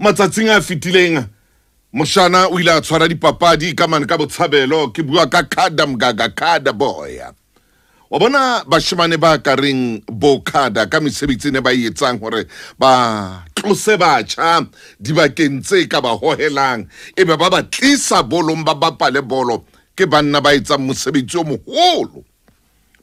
matsatsing a fitileng moshana o ile a tshwara dipapadi ka mane ka botshabelo ke bua ka Khada Mgaga Khada boya wa bona bashimane ba ka reng bo Khada ka mesebetsi ne ba etsang hore ba tlose batjha di ba kentse ka ba hohelang ebe ba ba tlisa bolong ba bapale bolo ke banna ba etsa mosebetsi o moholo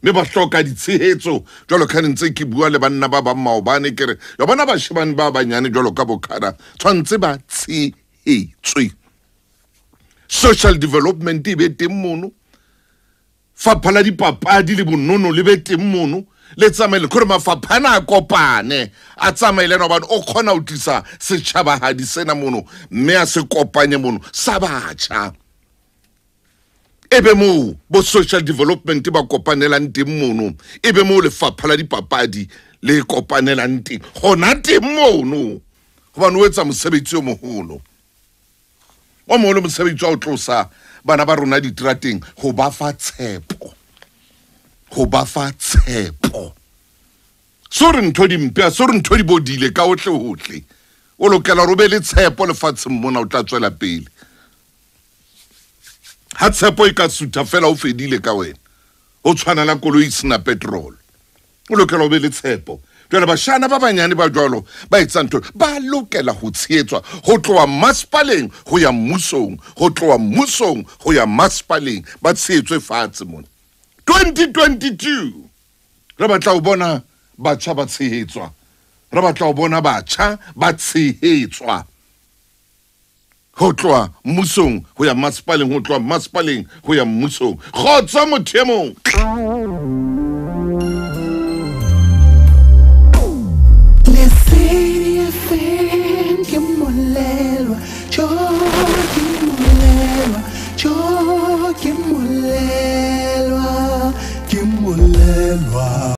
me ba hloka ditshehetso jwalo ka ntse ke bua le banna ba ba maobane kere ya bona bashimane ba banyane jwalo ka bo Khada tshwantse ba tshehetswe social development e be teng mono fapha la dipapadi le bonono le be teng mono le tsamaile gore mafaphana a kopane a tsamaile no ba o khona o tlisa setšhabahadi sena mono mme a se kopanye mono sa batjha ebe mo bo social development ba kopanelang teng mono ebe mo le fapha la dipapadi le kopanelang teng gona teng mono gobane o etsa mosebetsi o moholo o moholo mosebetsi wa o tlosa bana ba rona ditrateng go ba fa tshepo sore ntho dimpe sore ntho di bodile ka otle hotle o lokela go be le tshepo lefatsheng mona o tla tswela pele ha tshepo e ka suta fela o fedile ka wena o tshwana la koloi sena petrol o lokela go be le tshepo jwale bashana ba banyane ba jwalo ba etsa ntho ba lokela go tshehetswa go tloa masepaleng go ya mmusong go tloa mmusong go ya masepaleng ba tshehetswe fatshe mona 2022 re batla go bona batjha ba tshehetswa re batla go bona batjha ba tshehetswa go tloa mmusong go ya masepaleng go tloa masepaleng go ya mmusong kgotsa motho e mong Yo